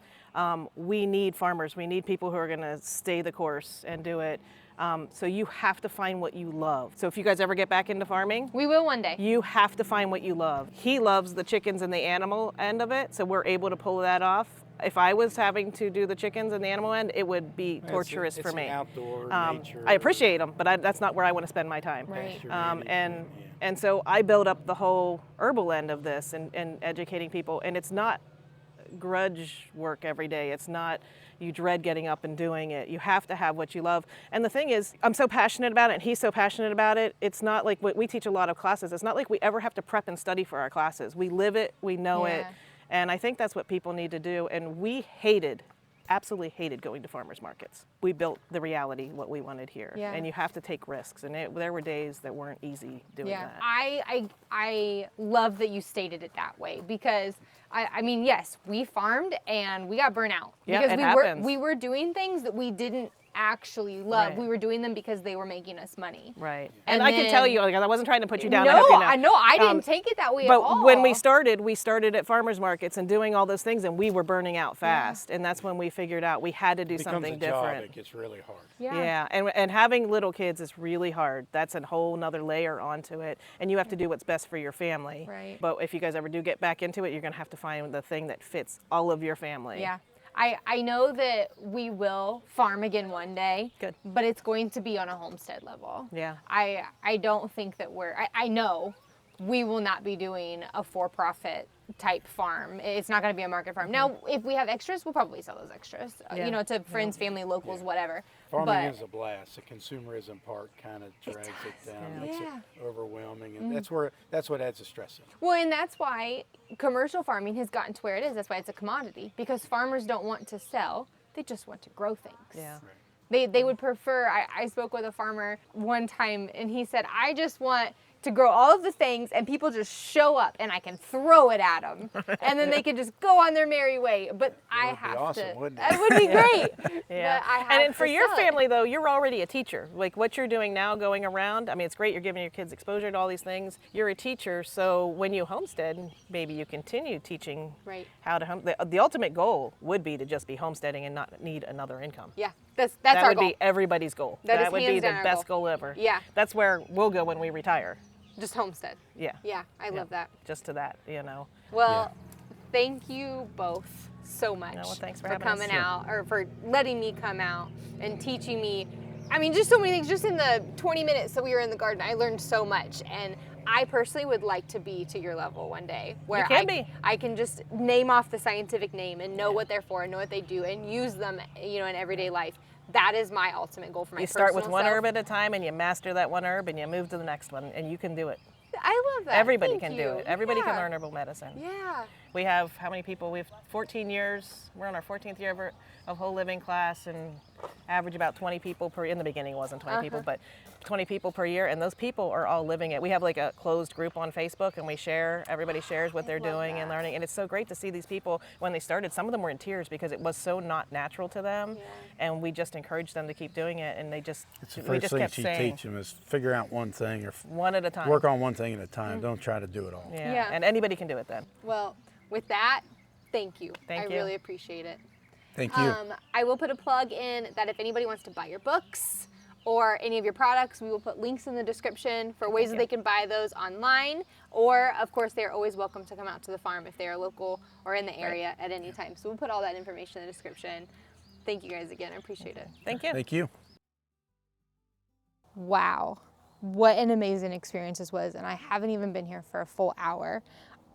Speaker 2: We need farmers. We need people who are going to stay the course and do it. So you have to find what you love. So if you guys ever get back into farming,
Speaker 3: we will one day.
Speaker 2: You have to find what you love. He loves the chickens and the animal end of it, so we're able to pull that off. If I was having to do the chickens and the animal end, it would be torturous for me.
Speaker 1: Outdoor nature.
Speaker 2: I appreciate them, but that's not where I want to spend my time.
Speaker 3: Right.
Speaker 2: And so I build up the whole herbal end of this and educating people, and it's not grudge work every day. It's not you dread getting up and doing it. You have to have what you love. And the thing is, I'm so passionate about it and he's so passionate about it. It's not like we teach a lot of classes. It's not like we ever have to prep and study for our classes. We live it, we know it. And I think that's what people need to do. And we absolutely hated going to farmers markets. We built the reality, what we wanted here. Yeah. And you have to take risks. And there were days that weren't easy doing that.
Speaker 3: I love that you stated it that way, because I mean, yes, we farmed and we got burnt out because
Speaker 2: it happens.
Speaker 3: we were doing things that we didn't actually love.
Speaker 2: Right.
Speaker 3: We were doing them because they were making us money.
Speaker 2: Right.
Speaker 3: And
Speaker 2: And I can tell
Speaker 3: then-
Speaker 2: you, like, I wasn't trying to put you down.
Speaker 3: No,
Speaker 2: I hope you know.
Speaker 3: I know. I didn't take it that way at all.
Speaker 2: But when we started at farmers markets and doing all those things, and we were burning out fast. And that's when we figured out we had to do
Speaker 1: It becomes
Speaker 2: something
Speaker 1: a job,
Speaker 2: different.
Speaker 1: it gets really hard.
Speaker 2: Yeah, and having little kids is really hard. That's a whole nother layer onto it, and you have to do what's best for your family.
Speaker 3: Right.
Speaker 2: But if you guys ever do get back into it, you're gonna have to find the thing that fits all of your family.
Speaker 3: Yeah. I know that we will farm again one day.
Speaker 2: Good.
Speaker 3: But it's going to be on a homestead level.
Speaker 2: Yeah.
Speaker 3: I don't think that I know we will not be doing a for-profit type farm. It's not going to be a market farm. Now, if we have extras, we'll probably sell those extras,
Speaker 2: Yeah.
Speaker 3: you know, to friends, family, locals, whatever.
Speaker 1: Farming
Speaker 3: But
Speaker 1: is a blast. The consumerism part kind of drags it down,
Speaker 3: Yeah.
Speaker 1: makes
Speaker 3: Yeah.
Speaker 1: it overwhelming, and that's what adds the stress in.
Speaker 3: well, and that's why commercial farming has gotten to where it is. That's why it's a commodity, because farmers don't want to sell. They just want to grow things.
Speaker 2: Yeah.
Speaker 3: They would prefer, I spoke with a farmer one time and he said, I just want to grow all of the things and people just show up and I can throw it at them and then they can just go on their merry way. But I
Speaker 1: would be
Speaker 3: have
Speaker 1: awesome,
Speaker 3: to.
Speaker 1: wouldn't it?
Speaker 3: That would be great.
Speaker 2: Yeah.
Speaker 3: But I have
Speaker 2: And then
Speaker 3: to
Speaker 2: for your
Speaker 3: sell it.
Speaker 2: family though, you're already a teacher. Like what you're doing now going around, I mean, it's great you're giving your kids exposure to all these things. You're a teacher, so when you homestead, maybe you continue teaching
Speaker 3: Right.
Speaker 2: how to the ultimate goal would be to just be homesteading and not need another income.
Speaker 3: Yeah, that's
Speaker 2: That
Speaker 3: our
Speaker 2: would
Speaker 3: goal.
Speaker 2: be everybody's goal.
Speaker 3: That is
Speaker 2: would be
Speaker 3: hands
Speaker 2: the
Speaker 3: down our
Speaker 2: best
Speaker 3: goal.
Speaker 2: goal ever.
Speaker 3: Yeah.
Speaker 2: That's where we'll go when we retire.
Speaker 3: Just homestead.
Speaker 2: Yeah.
Speaker 3: Yeah, I love that.
Speaker 2: Just to that, you know.
Speaker 3: Well, thank you both so much
Speaker 2: well, thanks for having us.
Speaker 3: coming
Speaker 2: Sure.
Speaker 3: out, or for letting me come out and teaching me. I mean, just so many things. Just in the 20 minutes that we were in the garden, I learned so much. And I personally would like to be to your level one day, where
Speaker 2: can be.
Speaker 3: I can just name off the scientific name and know what they're for and know what they do and use them, you know, in everyday life. That is my ultimate goal for my
Speaker 2: You start with
Speaker 3: personal
Speaker 2: one
Speaker 3: self.
Speaker 2: herb at a time and you master that one herb and you move to the next one and you can do it.
Speaker 3: I love that.
Speaker 2: Everybody
Speaker 3: Thank
Speaker 2: can
Speaker 3: you.
Speaker 2: do it. Everybody can
Speaker 3: Yeah.
Speaker 2: learn herbal medicine.
Speaker 3: Yeah.
Speaker 2: We have how many people? We have 14 years. We're on our 14th year of whole living class and average about 20 people per, in the beginning it wasn't 20 people, but 20 people per year, and those people are all living it. We have like a closed group on Facebook and we share, everybody shares what they're doing and learning, and it's so great to see these people when they started. Some of them were in tears because it was so not natural to them, and we just encouraged them to keep doing it, and they just,
Speaker 1: It's the
Speaker 2: we
Speaker 1: first
Speaker 2: just
Speaker 1: thing
Speaker 2: kept
Speaker 1: you
Speaker 2: saying,
Speaker 1: teach them is figure out one thing or
Speaker 2: one at a time.
Speaker 1: work on one thing at a time. Don't try to do it all.
Speaker 2: Yeah, and anybody can do it then.
Speaker 3: Well, with that, thank you.
Speaker 2: Thank
Speaker 3: I
Speaker 2: you.
Speaker 3: really appreciate it.
Speaker 1: Thank you.
Speaker 3: I will put a plug in that if anybody wants to buy your books or any of your products, we will put links in the description for ways that they can buy those online. Or, of course, they are always welcome to come out to the farm if they are local or in the area at any time. So we'll put all that information in the description. Thank you guys again. I appreciate it.
Speaker 2: Thank you.
Speaker 1: Thank you.
Speaker 3: Wow, what an amazing experience this was. And I haven't even been here for a full hour.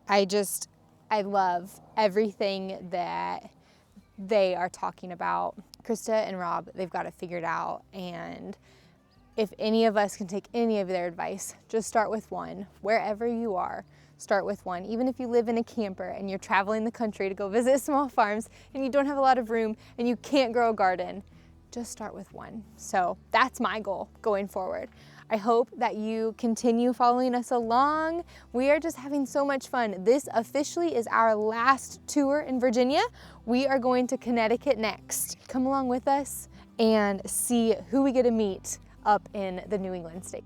Speaker 3: I love everything that they are talking about. Krista and Rob, they've got it figured out. And if any of us can take any of their advice, just start with one. Wherever you are, start with one. Even if you live in a camper and you're traveling the country to go visit small farms and you don't have a lot of room and you can't grow a garden, just start with one. So that's my goal going forward. I hope that you continue following us along. We are just having so much fun. This officially is our last tour in Virginia. We are going to Connecticut next. Come along with us and see who we get to meet up in the New England state.